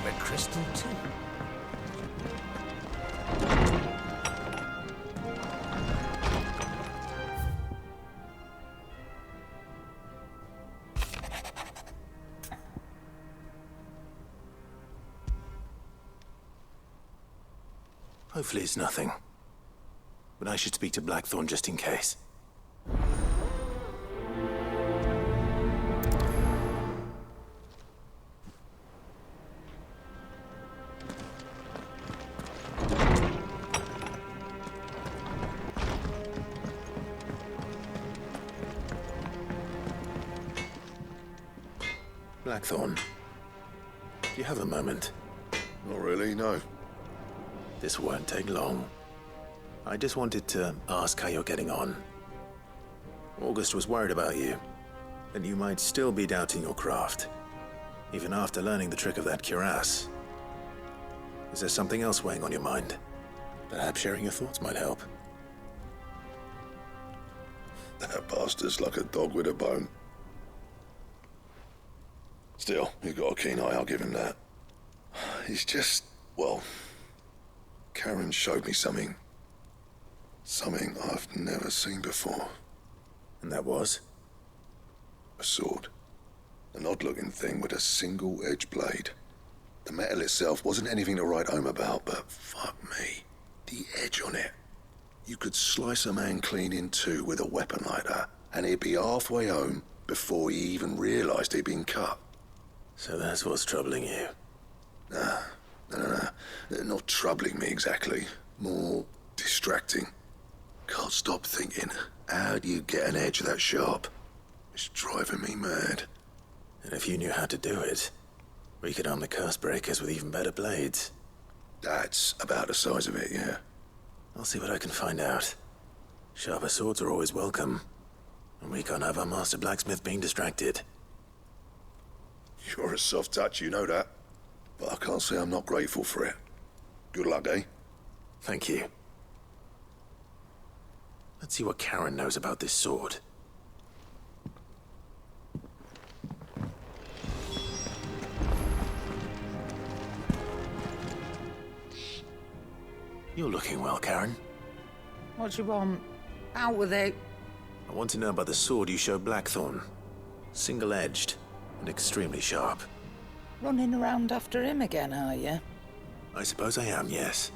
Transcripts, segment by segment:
red crystal too. Hopefully it's nothing. But I should speak to Blackthorn just in case. Blackthorn, do you have a moment? Not really, no. This won't take long. I just wanted to ask how you're getting on. August was worried about you, that you might still be doubting your craft, even after learning the trick of that cuirass. Is there something else weighing on your mind? Perhaps sharing your thoughts might help. That bastard's like a dog with a bone. Still, he's got a keen eye, I'll give him that. He's just, well, Karen showed me something. Something I've never seen before. And that was? A sword. An odd-looking thing with a single-edged blade. The metal itself wasn't anything to write home about, but fuck me. The edge on it. You could slice a man clean in two with a weapon like that, and he'd be halfway home before he even realised he'd been cut. So that's what's troubling you? Nah, no. Not troubling me exactly. More distracting. Can't stop thinking, how do you get an edge that sharp? It's driving me mad. And if you knew how to do it, we could arm the curse breakers with even better blades. That's about the size of it, yeah. I'll see what I can find out. Sharper swords are always welcome, and we can't have our master blacksmith being distracted. You're a soft touch, you know that. But I can't say I'm not grateful for it. Good luck, eh? Thank you. Let's see what Karen knows about this sword. You're looking well, Karen. What do you want? Out with it. I want to know about the sword you showed Blackthorn. Single-edged and extremely sharp. Running around after him again, are you? I suppose I am, yes.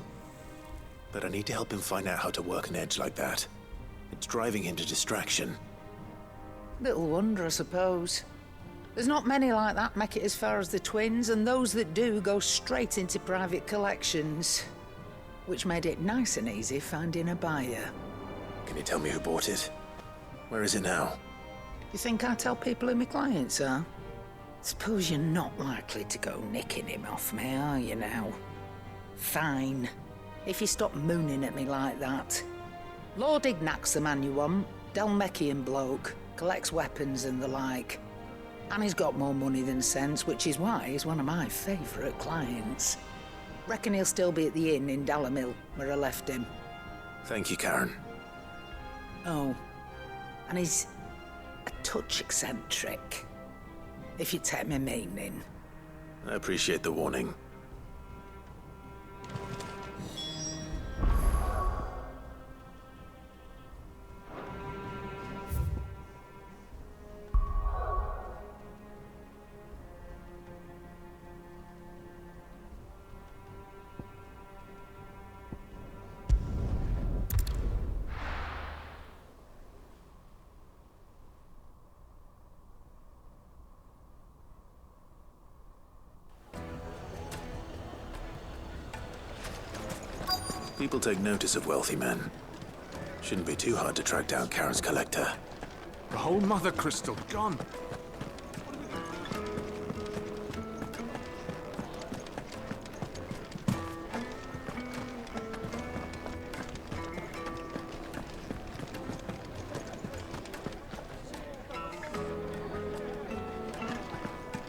But I need to help him find out how to work an edge like that. It's driving him to distraction. Little wonder, I suppose. There's not many like that make it as far as the twins, and those that do go straight into private collections. Which made it nice and easy finding a buyer. Can you tell me who bought it? Where is it now? You think I tell people who my clients are? Suppose you're not likely to go nicking him off me, are you now? Fine. If you stop mooning at me like that. Lord Ignac's the man you want. Dalmekian bloke. Collects weapons and the like. And he's got more money than sense, which is why he's one of my favourite clients. Reckon he'll still be at the inn in Dalamil, where I left him. Thank you, Karen. Oh. And he's a touch eccentric. If you take my meaning. I appreciate the warning. People take notice of wealthy men. Shouldn't be too hard to track down Karen's collector. The whole mother crystal gone.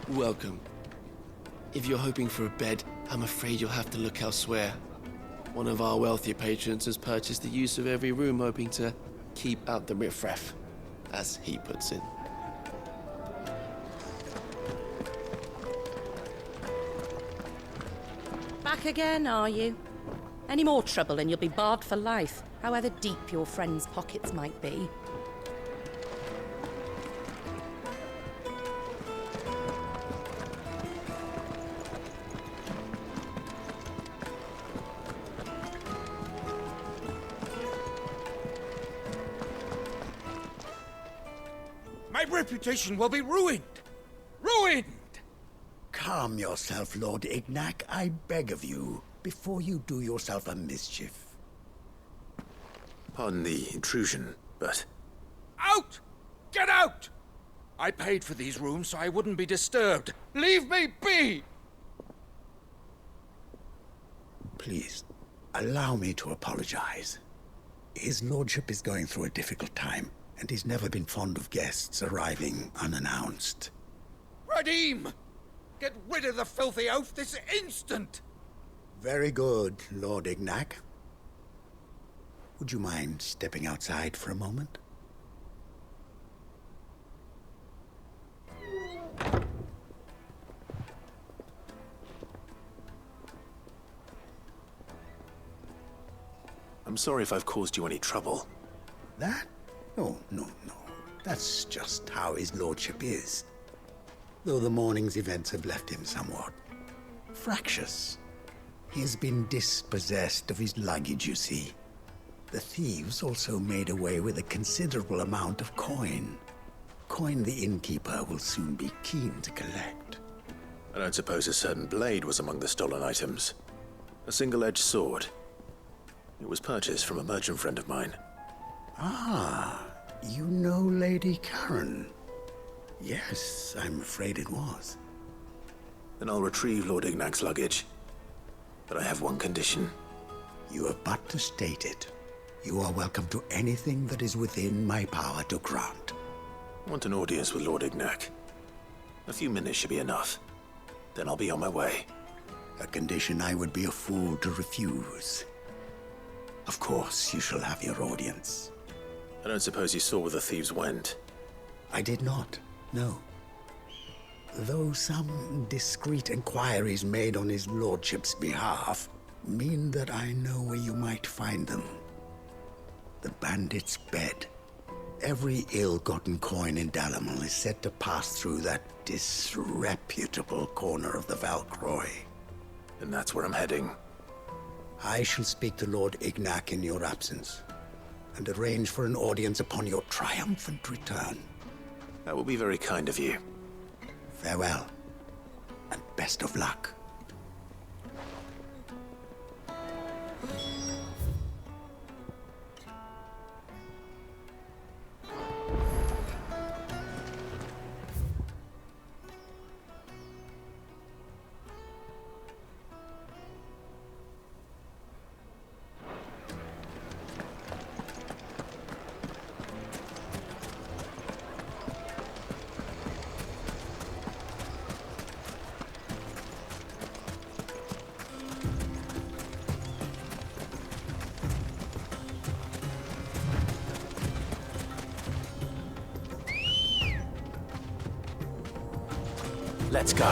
Welcome. If you're hoping for a bed, I'm afraid you'll have to look elsewhere. One of our wealthier patrons has purchased the use of every room, hoping to keep out the riffraff, as he puts it. Back again, are you? Any more trouble and you'll be barred for life, however deep your friends' pockets might be. My reputation will be ruined! Ruined! Calm yourself, Lord Ignac, I beg of you, before you do yourself a mischief. Pardon the intrusion, but Out! Get out! I paid for these rooms so I wouldn't be disturbed. Leave me be! Please, allow me to apologize. His lordship is going through a difficult time, and he's never been fond of guests arriving unannounced. Radim! Get rid of the filthy oaf this instant! Very good, Lord Ignac. Would you mind stepping outside for a moment? I'm sorry if I've caused you any trouble. That? Oh, no. That's just how his lordship is. Though the morning's events have left him somewhat fractious. He's been dispossessed of his luggage, you see. The thieves also made away with a considerable amount of coin. Coin the innkeeper will soon be keen to collect. I don't suppose a certain blade was among the stolen items. A single-edged sword. It was purchased from a merchant friend of mine. Ah, you know Lady Karen. Yes, I'm afraid it was. Then I'll retrieve Lord Ignac's luggage. But I have one condition. You have but to state it. You are welcome to anything that is within my power to grant. I want an audience with Lord Ignac. A few minutes should be enough. Then I'll be on my way. A condition I would be a fool to refuse. Of course, you shall have your audience. I don't suppose you saw where the thieves went. I did not, no. Though some discreet inquiries made on his lordship's behalf mean that I know where you might find them. The bandit's bed. Every ill-gotten coin in Dalamal is said to pass through that disreputable corner of the Valcroy. And that's where I'm heading. I shall speak to Lord Ignac in your absence, and arrange for an audience upon your triumphant return. That will be very kind of you. Farewell, and best of luck. Let's go.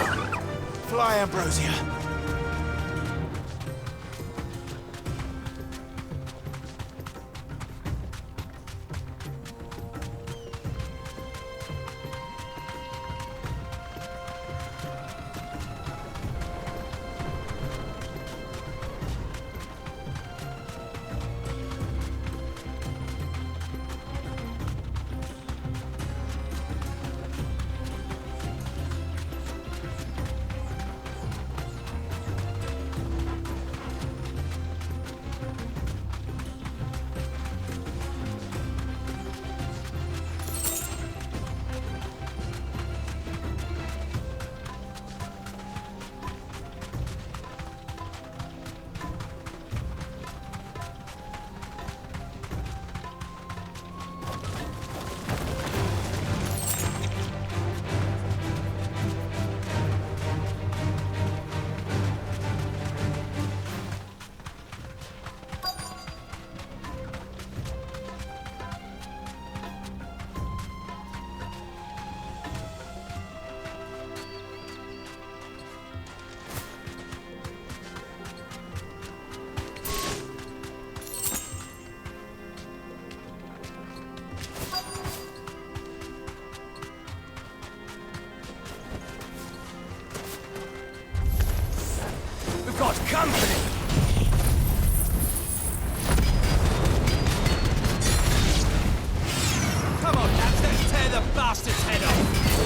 Fly, Ambrosia. blast its head off!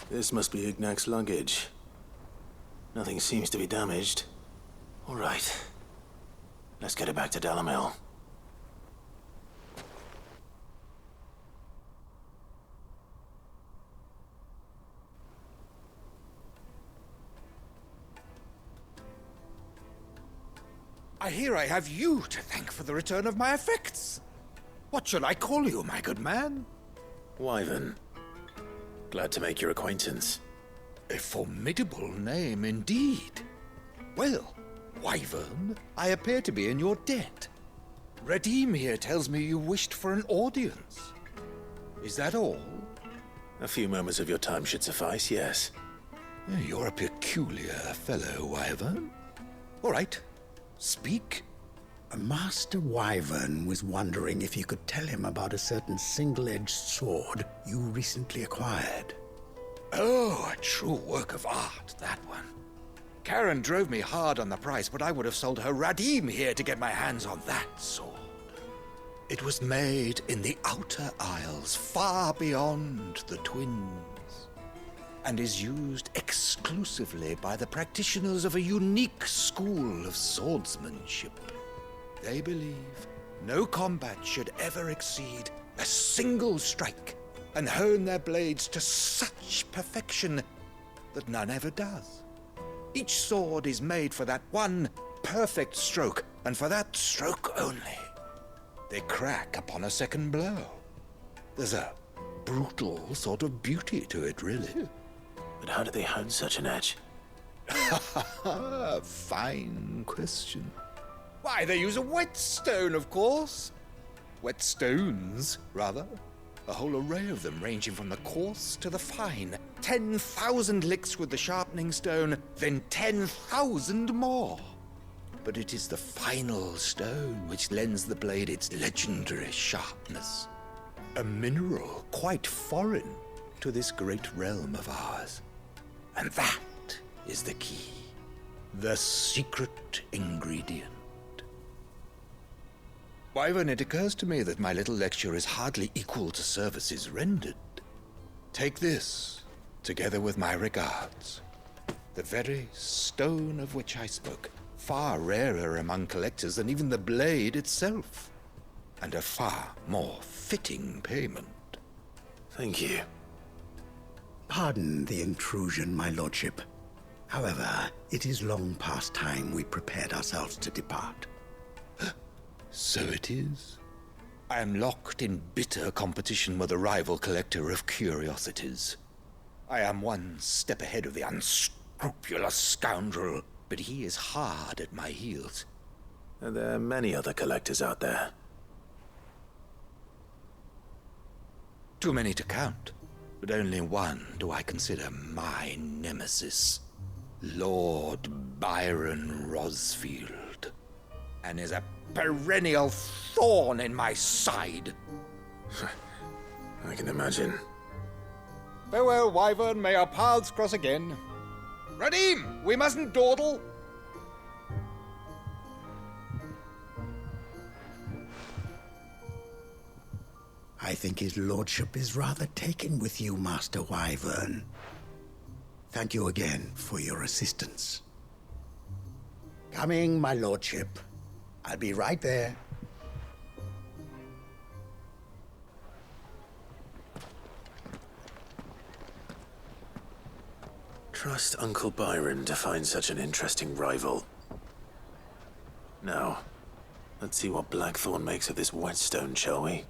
This must be Ignac's luggage. Nothing seems to be damaged. All right. Let's get it back to Dalamel. I hear I have you to thank for the return of my effects. What shall I call you, my good man? Wyvern. Glad to make your acquaintance. A formidable name indeed. Well, Wyvern, I appear to be in your debt. Redeem here tells me you wished for an audience. Is that all? A few moments of your time should suffice, yes. You're a peculiar fellow, Wyvern. All right, speak. Master Wyvern was wondering if you could tell him about a certain single-edged sword you recently acquired. Oh, a true work of art, that one. Karen drove me hard on the price, but I would have sold her Radim here to get my hands on that sword. It was made in the Outer Isles, far beyond the Twins, and is used exclusively by the practitioners of a unique school of swordsmanship. They believe no combat should ever exceed a single strike, and hone their blades to such perfection that none ever does. Each sword is made for that one perfect stroke, and for that stroke only. They crack upon a second blow. There's a brutal sort of beauty to it, really. But how do they hone such an edge? Fine question. Why, they use a whetstone, of course. Whetstones, rather. A whole array of them, ranging from the coarse to the fine. 10,000 licks with the sharpening stone, then 10,000 more. But it is the final stone which lends the blade its legendary sharpness. A mineral quite foreign to this great realm of ours. And that is the key. The secret ingredient. Wyvern, it occurs to me that my little lecture is hardly equal to services rendered. Take this, together with my regards. The very stone of which I spoke, far rarer among collectors than even the blade itself, and a far more fitting payment. Thank you. Pardon the intrusion, my lordship. However, it is long past time we prepared ourselves to depart. So it is. I am locked in bitter competition with a rival collector of curiosities. I am one step ahead of the unscrupulous scoundrel, but he is hard at my heels. Are there many other collectors out there? Too many to count, but only one do I consider my nemesis. Lord Byron Rosfield, and is a perennial thorn in my side. I can imagine. Farewell, Wyvern, may our paths cross again. Radim, we mustn't dawdle. I think his lordship is rather taken with you, Master Wyvern. Thank you again for your assistance. Coming, my lordship. I'll be right there. Trust Uncle Byron to find such an interesting rival. Now, let's see what Blackthorn makes of this whetstone, shall we?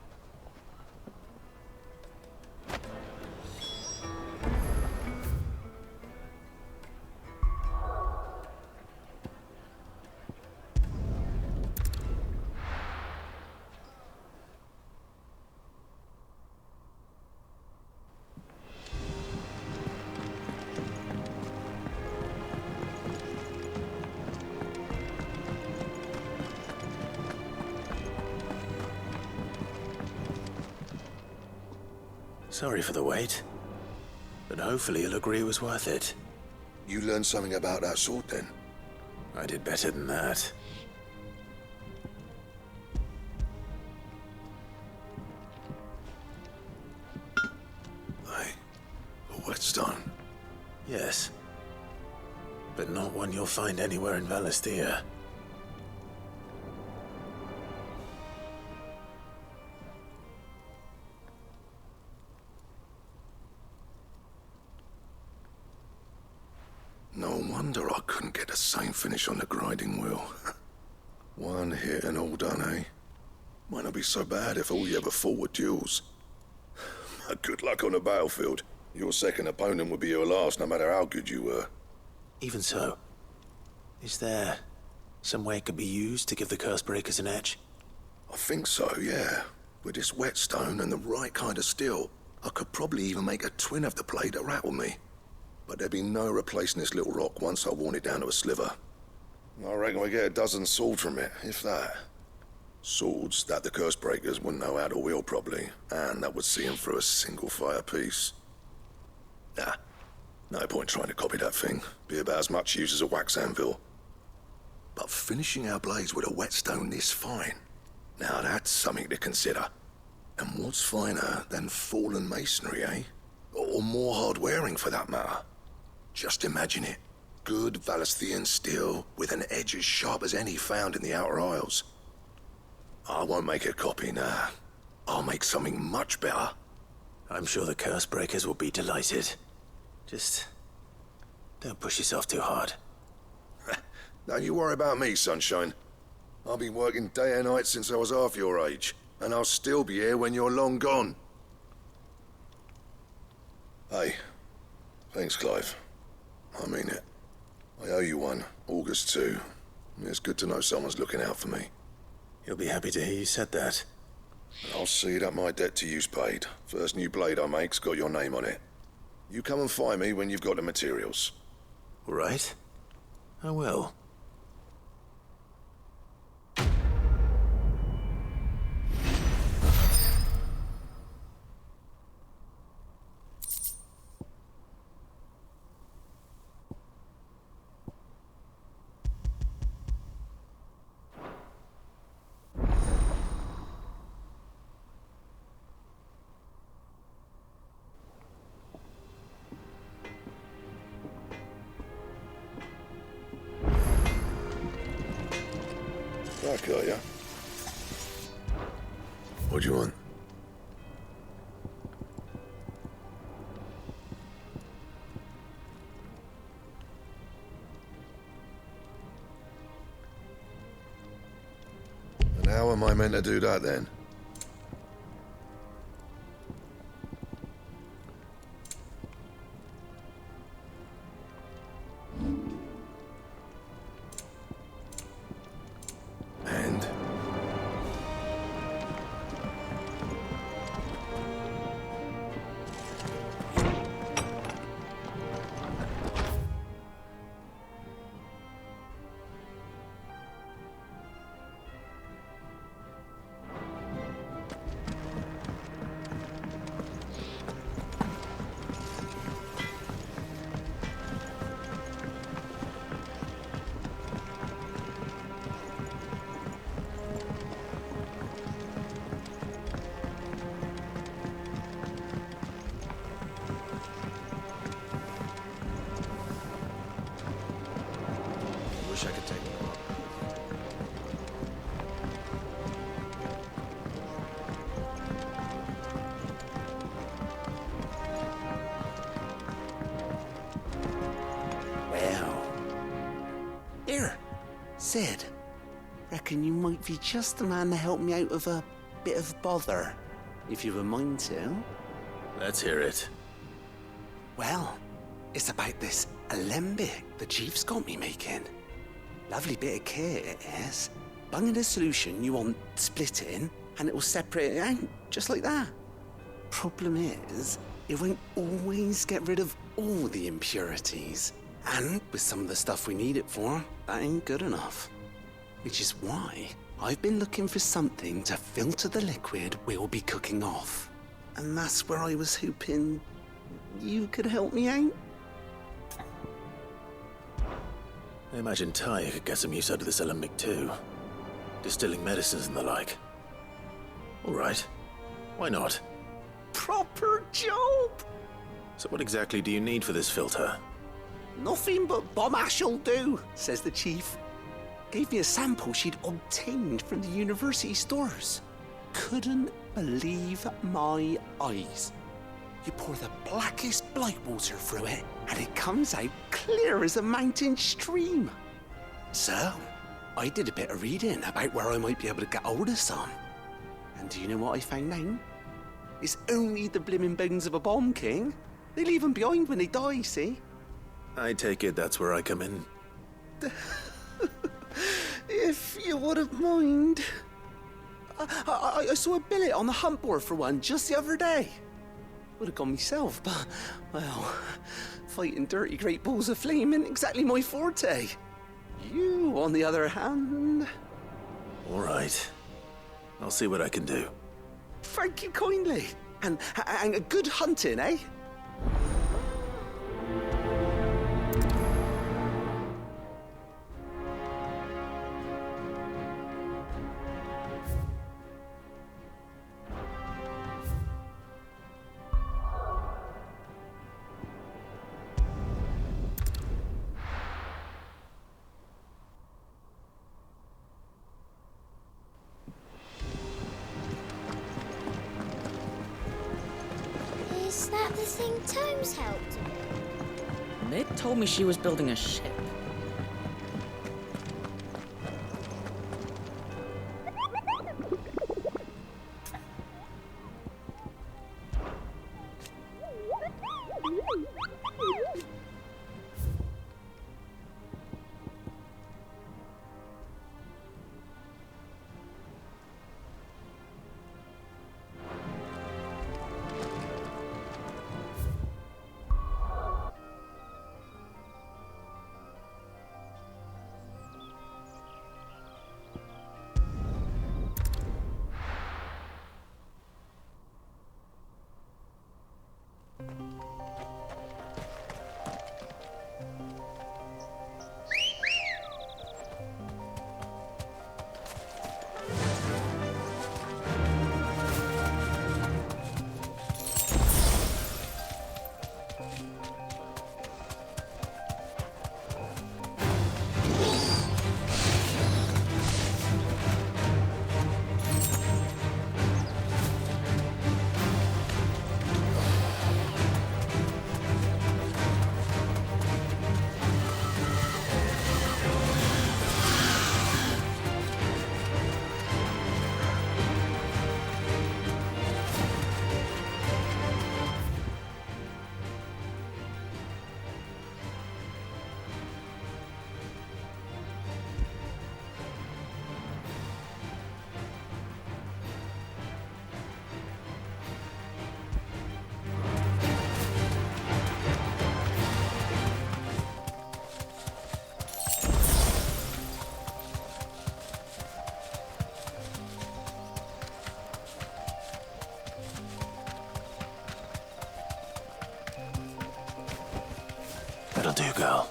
Sorry for the wait, but hopefully you'll agree it was worth it. You learned something about that sword then? I did better than that. Hey, a whetstone? Yes, but not one you'll find anywhere in Valisthea. No wonder I couldn't get the same finish on the grinding wheel. One hit and all done, eh? Might not be so bad if all you ever fought were duels. Good luck on the battlefield. Your second opponent would be your last, no matter how good you were. Even so, is there some way it could be used to give the curse breakers an edge? I think so, yeah. With this whetstone and the right kind of steel, I could probably even make a twin of the blade that rattled me. But there'd be no replacing this little rock once I worn it down to a sliver. I reckon we get a dozen swords from it, if that. Swords that the curse breakers wouldn't know how to wield properly, and that would see them through a single fire piece. Nah, no point trying to copy that thing. Be about as much use as a wax anvil. But finishing our blades with a whetstone this fine, now that's something to consider. And what's finer than fallen masonry, eh? Or more hard-wearing for that matter. Just imagine it. Good Valisthean steel with an edge as sharp as any found in the Outer Isles. I won't make a copy, nah. I'll make something much better. I'm sure the curse breakers will be delighted. Just don't push yourself too hard. Don't you worry about me, sunshine. I've been working day and night since I was half your age, and I'll still be here when you're long gone. Hey, thanks, Clive. I mean it. I owe you one, August 2. It's good to know someone's looking out for me. You'll be happy to hear you said that. I'll see that my debt to you's paid. First new blade I make's got your name on it. You come and find me when you've got the materials. All right. I will. Back, are ya? What do you want? And how am I meant to do that then? Wish I could take one. here. Sid, reckon you might be just the man to help me out of a bit of bother, if you've a mind to. Let's hear it. Well, it's about this alembic the chief's got me making. Lovely bit of kit it is. Bung in a solution you want splitting, and it will separate it out, just like that. Problem is, it won't always get rid of all the impurities. And with some of the stuff we need it for, that ain't good enough. Which is why I've been looking for something to filter the liquid we'll be cooking off. And that's where I was hoping you could help me out. I imagine Ty could get some use out of this alembic too. Distilling medicines and the like. All right. Why not? Proper job! So what exactly do you need for this filter? Nothing but bomb ash'll do, says the chief. Gave me a sample she'd obtained from the university stores. Couldn't believe my eyes. You pour the blackest blight water through it, and it comes out clear as a mountain stream. So, I did a bit of reading about where I might be able to get hold of some. And do you know what I found out? It's only the blimmin' bones of a bomb king. They leave them behind when they die, see? I take it that's where I come in. If you wouldn't mind. I saw a billet on the hunt board for one just the other day. Would have gone myself, but, well, fighting dirty great balls of flame isn't exactly my forte. You, on the other hand... All right. I'll see what I can do. Thank you kindly. And good hunting, eh? Is that the thing Tomes helped? They told me she was building a ship. That'll do, girl.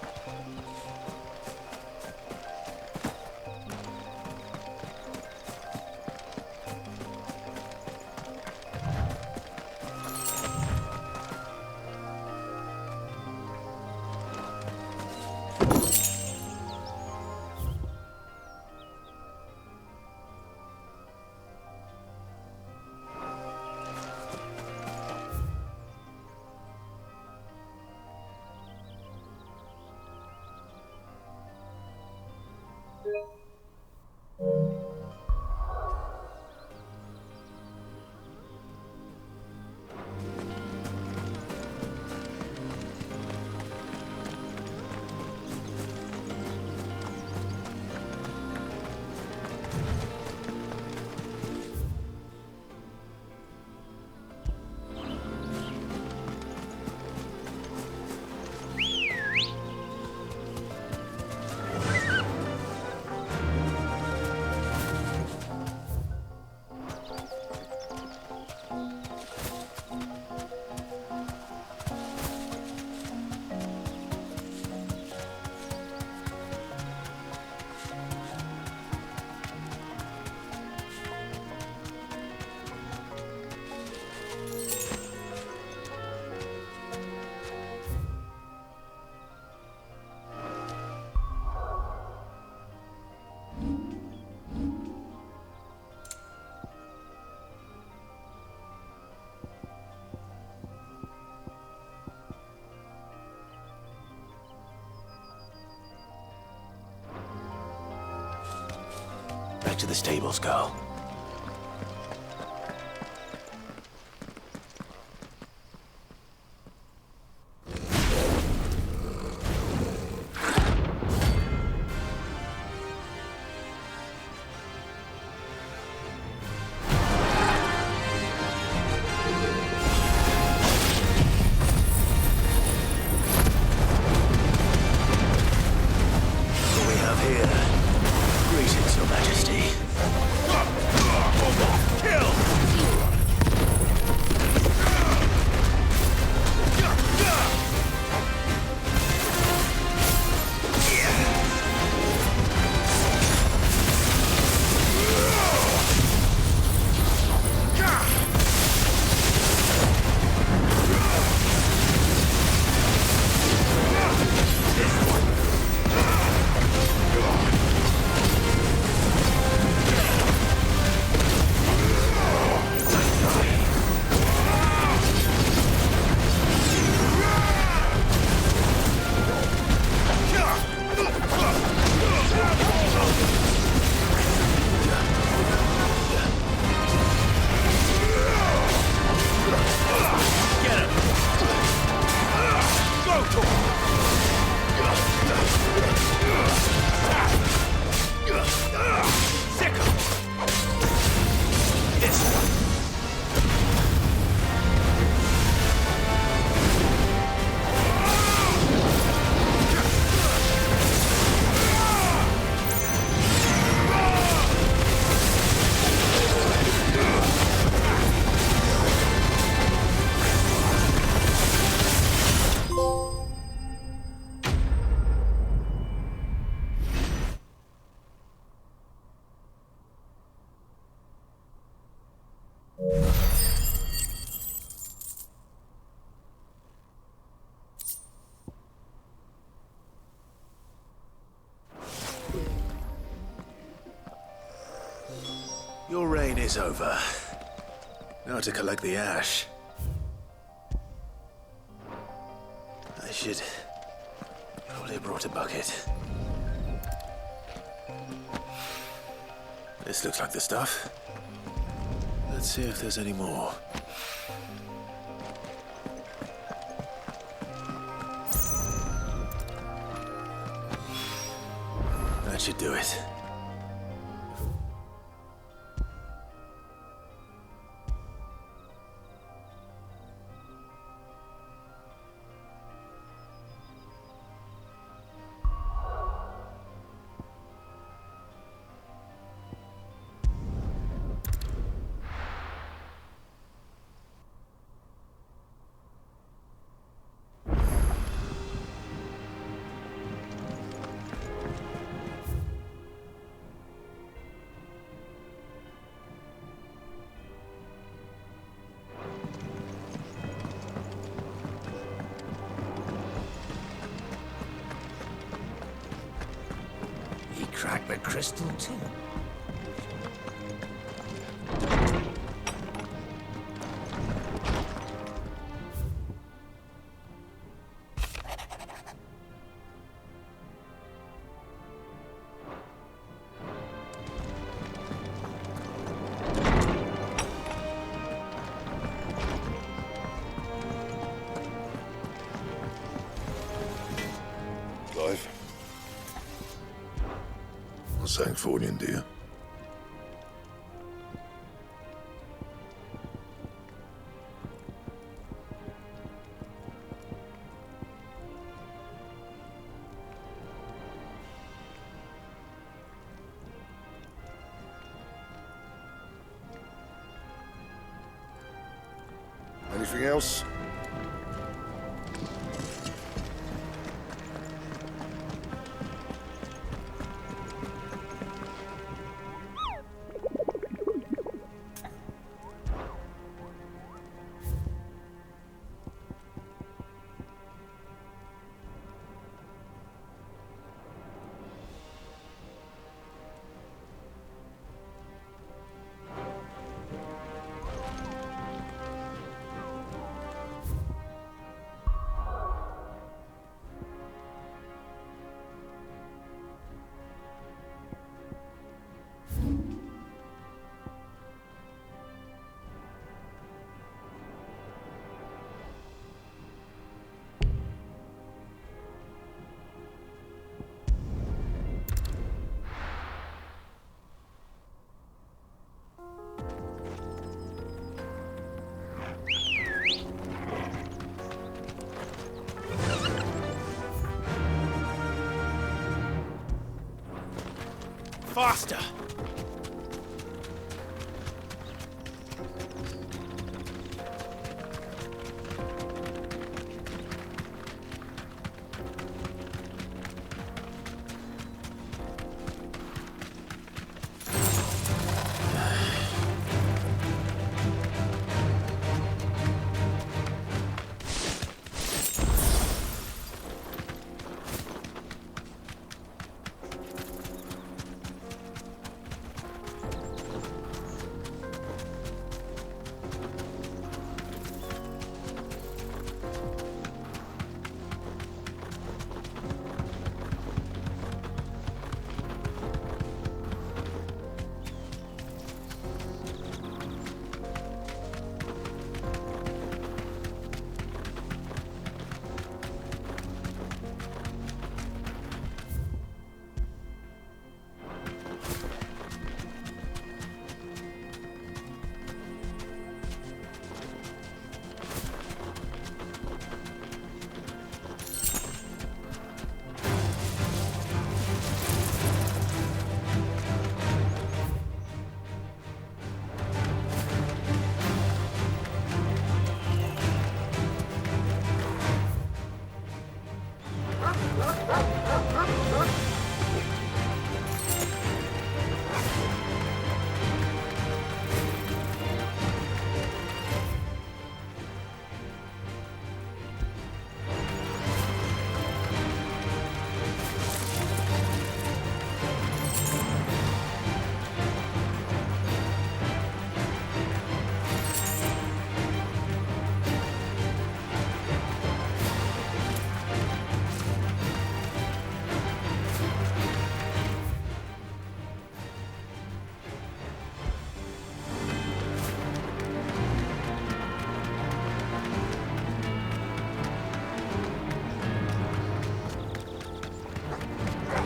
back to the stables, girl. Your reign is over. Now to collect the ash. I should probably have brought a bucket. This looks like the stuff. Let's see if there's any more. That should do it. Crack the crystal too. Clive? Sancfordian, dear. Anything else? Faster!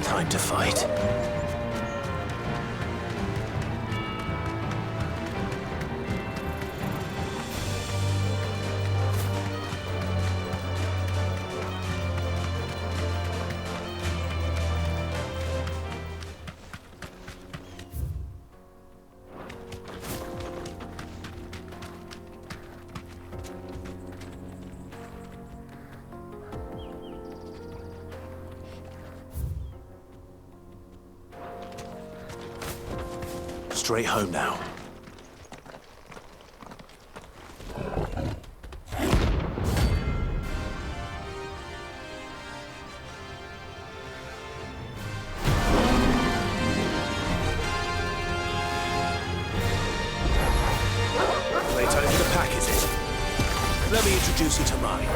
Time to fight. Straight home now. Playtime for the pack, is it? Let me introduce you to mine.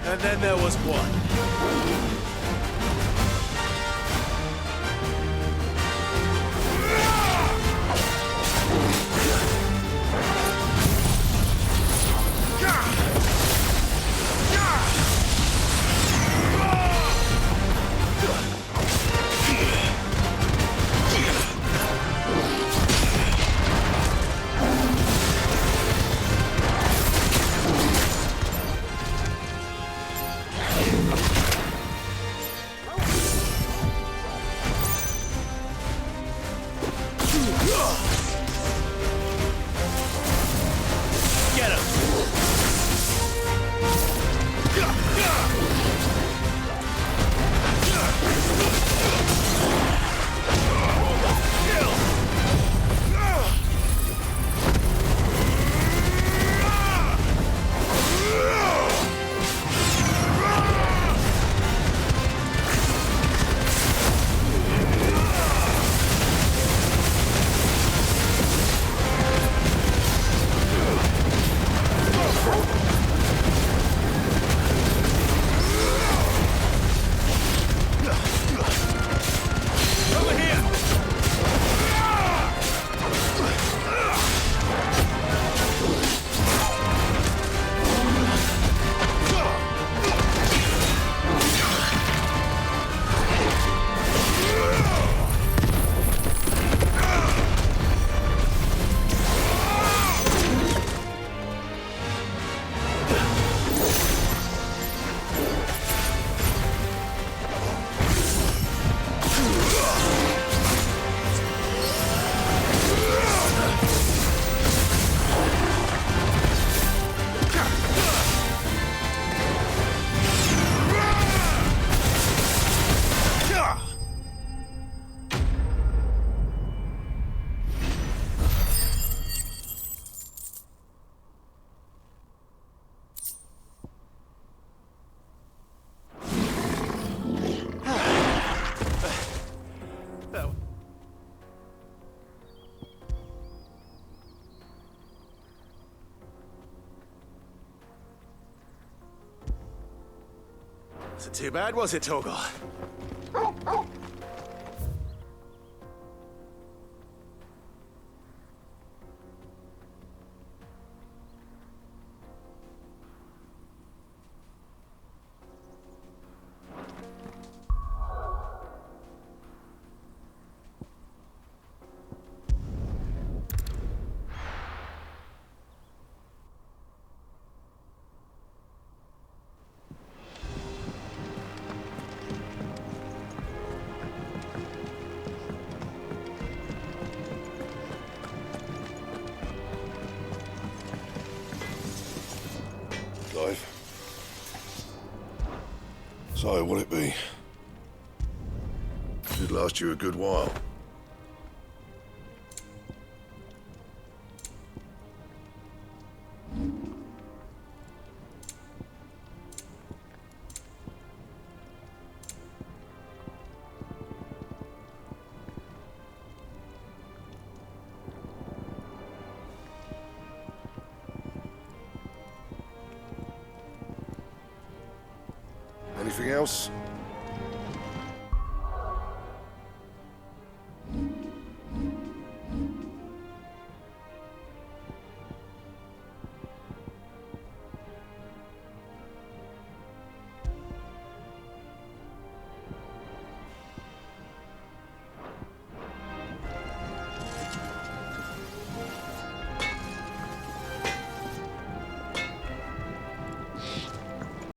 And then there was one. Wasn't too bad, was it, Torgal? So, what'll it be? Should last you a good while. Anything else?